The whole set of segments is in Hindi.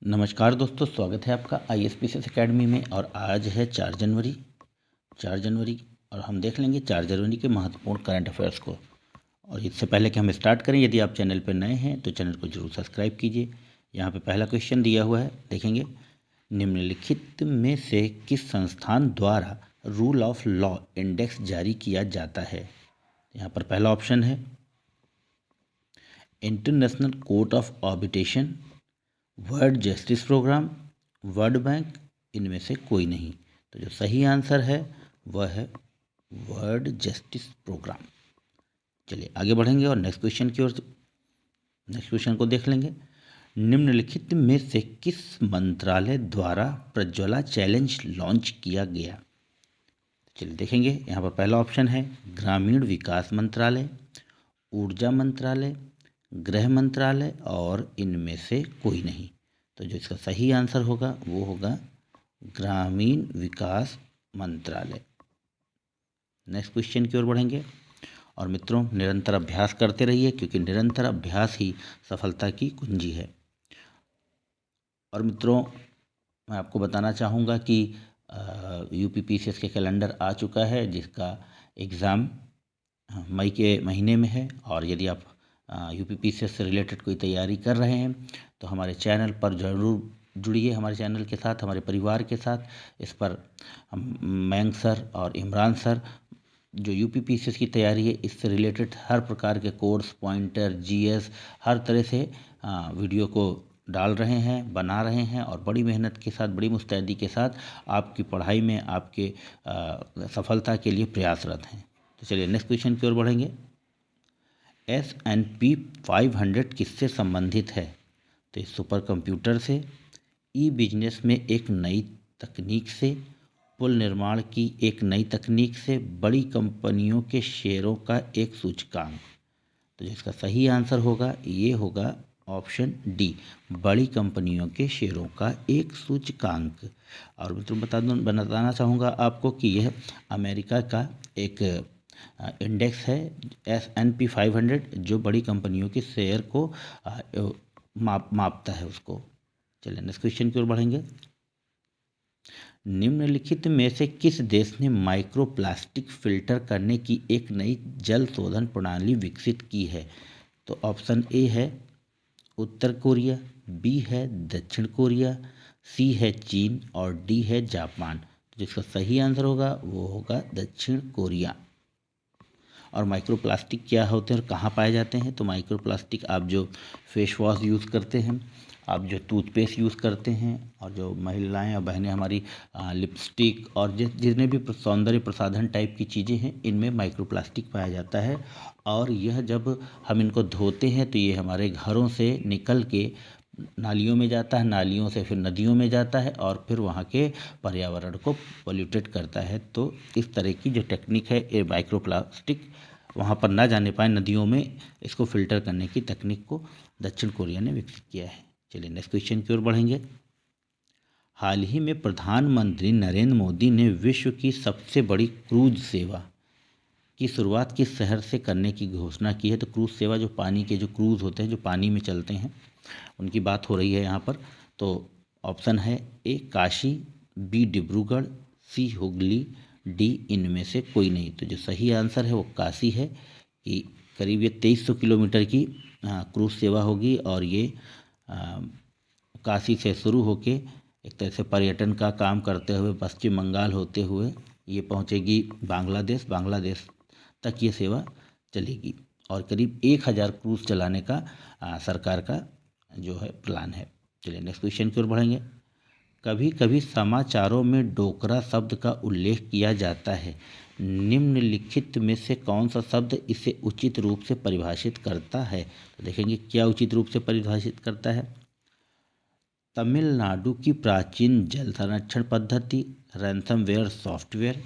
नमस्कार दोस्तों, स्वागत है आपका ISPCS एकेडमी में। और आज है 4 जनवरी और हम देख लेंगे 4 जनवरी के महत्वपूर्ण करंट अफेयर्स को। और इससे पहले कि हम स्टार्ट करें, यदि आप चैनल पर नए हैं तो चैनल को जरूर सब्सक्राइब कीजिए। यहाँ पे पहला क्वेश्चन दिया हुआ है, देखेंगे। निम्नलिखित में से किस संस्थान द्वारा रूल ऑफ लॉ इंडेक्स जारी किया जाता है? यहाँ पर पहला ऑप्शन है international court of arbitration, world justice programme, world bank, इनमें से कोई नहीं। तो जो सही आंसर है वह है वर्ल्ड जस्टिस प्रोग्राम। चलिए आगे बढ़ेंगे और नेक्स्ट क्वेश्चन को देख लेंगे। निम्नलिखित में से किस मंत्रालय द्वारा प्रज्वला चैलेंज लॉन्च किया गया? चलिए देखेंगे। यहाँ पर पहला ऑप्शन है ग्रामीण विकास मंत्रालय, ऊर्जा मंत्रालय, गृह मंत्रालय और इनमें से कोई नहीं। तो जो इसका सही आंसर होगा वो होगा ग्रामीण विकास मंत्रालय। नेक्स्ट क्वेश्चन की ओर बढ़ेंगे। और मित्रों, निरंतर अभ्यास करते रहिए, क्योंकि निरंतर अभ्यास ही सफलता की कुंजी है। और मित्रों, मैं आपको बताना चाहूँगा कि UPPCS के कैलेंडर आ चुका है, जिसका एग्ज़ाम मई के महीने में है। और यदि आप UPPCS से रिलेटेड कोई तैयारी कर रहे हैं तो हमारे चैनल पर ज़रूर जुड़िए, हमारे चैनल के साथ, हमारे परिवार के साथ। इस पर मयंक सर और इमरान सर जो UPPCS की तैयारी है इससे रिलेटेड हर प्रकार के कोर्स, पॉइंटर, GS हर तरह से वीडियो को डाल रहे हैं, बना रहे हैं और बड़ी मेहनत के साथ, बड़ी मुस्तैदी के साथ आपकी पढ़ाई में, आपके सफलता के लिए प्रयासरत हैं। तो चलिए नेक्स्ट क्वेश्चन की ओर बढ़ेंगे। S&P 500 किससे संबंधित है? तो इस सुपर कंप्यूटर से, ई बिजनेस में एक नई तकनीक से, पुल निर्माण की एक नई तकनीक से, बड़ी कंपनियों के शेयरों का एक सूचकांक। तो जिसका सही आंसर होगा ये होगा ऑप्शन डी, बड़ी कंपनियों के शेयरों का एक सूचकांक। और मैं बताना चाहूँगा आपको कि यह अमेरिका का एक इंडेक्स है S&P 500, जो बड़ी कंपनियों के शेयर को मापता है उसको। चलिए नेक्स्ट क्वेश्चन की ओर बढ़ेंगे। निम्नलिखित में से किस देश ने माइक्रोप्लास्टिक फिल्टर करने की एक नई जल शोधन प्रणाली विकसित की है? तो ऑप्शन ए है उत्तर कोरिया, बी है दक्षिण कोरिया, सी है चीन और डी है जापान। तो जिसका सही आंसर होगा वो होगा दक्षिण कोरिया। और माइक्रोप्लास्टिक क्या होते हैं और कहाँ पाए जाते हैं? तो माइक्रोप्लास्टिक आप जो फेस वॉश यूज़ करते हैं, आप जो टूथपेस्ट यूज़ करते हैं, और जो महिलाएं और बहनें हमारी लिपस्टिक और जितने भी सौंदर्य प्रसाधन टाइप की चीज़ें हैं, इनमें माइक्रोप्लास्टिक पाया जाता है। और यह जब हम इनको धोते हैं तो ये हमारे घरों से निकल के नालियों में जाता है, नालियों से फिर नदियों में जाता है और फिर वहाँ के पर्यावरण को पोल्यूटेड करता है। तो इस तरह की जो टेक्निक है, ये माइक्रोप्लास्टिक वहाँ पर ना जाने पाए नदियों में, इसको फिल्टर करने की तकनीक को दक्षिण कोरिया ने विकसित किया है। चलिए नेक्स्ट क्वेश्चन की ओर बढ़ेंगे। हाल ही में प्रधानमंत्री नरेंद्र मोदी ने विश्व की सबसे बड़ी क्रूज सेवा की शुरुआत किस शहर से करने की घोषणा की है? तो क्रूज सेवा, जो पानी के जो क्रूज होते हैं, जो पानी में चलते हैं, उनकी बात हो रही है यहाँ पर। तो ऑप्शन है ए काशी, बी डिब्रूगढ़, सी हुगली, डी इनमें से कोई नहीं। तो जो सही आंसर है वो काशी है, कि करीब ये 2300 किलोमीटर की क्रूज सेवा होगी। और ये काशी से शुरू होके एक तरह से पर्यटन का काम करते हुए पश्चिम बंगाल होते हुए ये पहुंचेगी बांग्लादेश। बांग्लादेश तक ये सेवा चलेगी और करीब 1000 क्रूज चलाने का सरकार का जो है प्लान है। चलिए नेक्स्ट क्वेश्चन की ओर बढ़ेंगे। कभी कभी समाचारों में डोकरा शब्द का उल्लेख किया जाता है, निम्नलिखित में से कौन सा शब्द इसे उचित रूप से परिभाषित करता है? तो देखेंगे क्या उचित रूप से परिभाषित करता है। तमिलनाडु की प्राचीन जल संरक्षण पद्धति, रैंसमवेयर सॉफ्टवेयर,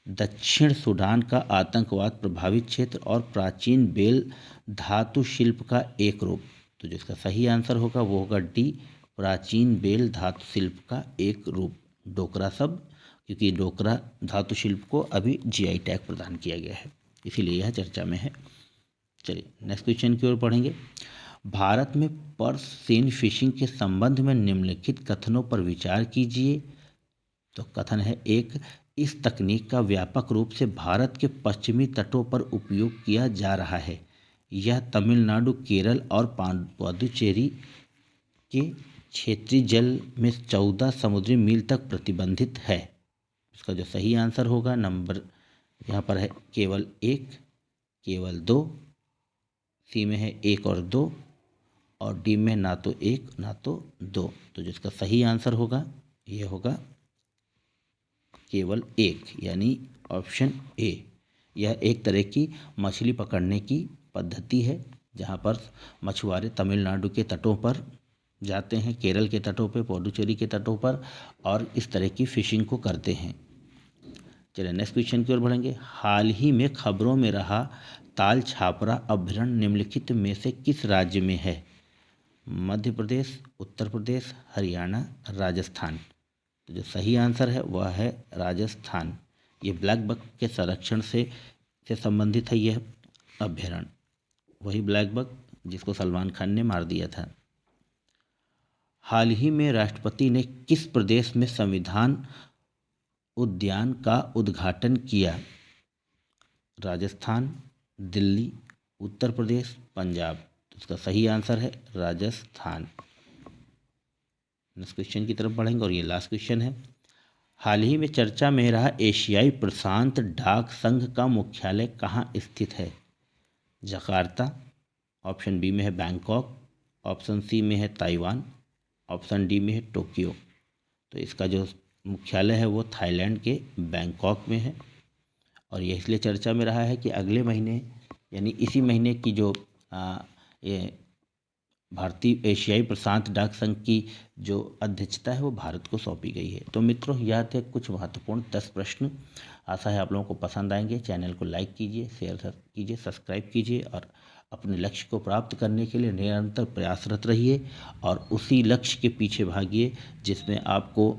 दक्षिण सूडान का आतंकवाद प्रभावित क्षेत्र और प्राचीन बेल धातु शिल्प का एक रूप। तो जिसका सही आंसर होगा वो होगा डी, प्राचीन बेल धातु शिल्प का एक रूप, डोकरा शब्द। क्योंकि डोकरा धातु शिल्प को अभी GI टैग प्रदान किया गया है, इसीलिए यह चर्चा में है। चलिए नेक्स्ट क्वेश्चन की ओर पढ़ेंगे। भारत में पर्स सीन फिशिंग के संबंध में निम्नलिखित कथनों पर विचार कीजिए। तो कथन है एक, इस तकनीक का व्यापक रूप से भारत के पश्चिमी तटों पर उपयोग किया जा रहा है। यह तमिलनाडु, केरल और पुडुचेरी के क्षेत्रीय जल में 14 समुद्री मील तक प्रतिबंधित है। इसका जो सही आंसर होगा नंबर यहाँ पर है केवल 1, केवल 2, सी में है 1 और 2 और डी में ना तो 1 ना तो 2। तो जिसका सही आंसर होगा ये होगा केवल 1 यानी ऑप्शन ए। यह एक तरह की मछली पकड़ने की पद्धति है जहाँ पर मछुआरे तमिलनाडु के तटों पर जाते हैं, केरल के तटों पर, पुडुचेरी के तटों पर और इस तरह की फिशिंग को करते हैं। चलिए नेक्स्ट क्वेश्चन की ओर बढ़ेंगे। हाल ही में खबरों में रहा ताल छापरा अभ्यारण्य निम्नलिखित में से किस राज्य में है? मध्य प्रदेश, उत्तर प्रदेश, हरियाणा, राजस्थान। तो जो सही आंसर है वह है राजस्थान। ये ब्लैक बक के संरक्षण से संबंधित है यह अभ्यारण्य, वही ब्लैक बक जिसको सलमान खान ने मार दिया था। हाल ही में राष्ट्रपति ने किस प्रदेश में संविधान उद्यान का उद्घाटन किया? राजस्थान, दिल्ली, उत्तर प्रदेश, पंजाब। तो इसका सही आंसर है राजस्थान। नेक्स्ट क्वेश्चन की तरफ बढ़ेंगे और ये लास्ट क्वेश्चन है। हाल ही में चर्चा में रहा एशियाई प्रशांत डाक संघ का मुख्यालय कहाँ स्थित है? जकार्ता, ऑप्शन बी में है बैंकॉक, ऑप्शन सी में है ताइवान, ऑप्शन डी में है टोक्यो। तो इसका जो मुख्यालय है वो थाईलैंड के बैंकॉक में है और ये इसलिए चर्चा में रहा है कि अगले महीने यानी इसी महीने की जो ये भारतीय एशियाई प्रशांत डाक संघ की जो अध्यक्षता है वो भारत को सौंपी गई है। तो मित्रों यह थे कुछ महत्वपूर्ण 10 प्रश्न। आशा है आप लोगों को पसंद आएंगे। चैनल को लाइक कीजिए, शेयर कीजिए, सब्सक्राइब कीजिए और अपने लक्ष्य को प्राप्त करने के लिए निरंतर प्रयासरत रहिए और उसी लक्ष्य के पीछे भागिए जिसमें आपको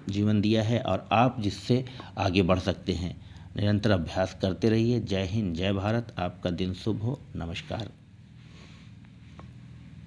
जीवन दिया है और आप जिससे आगे बढ़ सकते हैं। निरंतर अभ्यास करते रहिए। जय हिंद, जय भारत। आपका दिन शुभ हो। नमस्कार।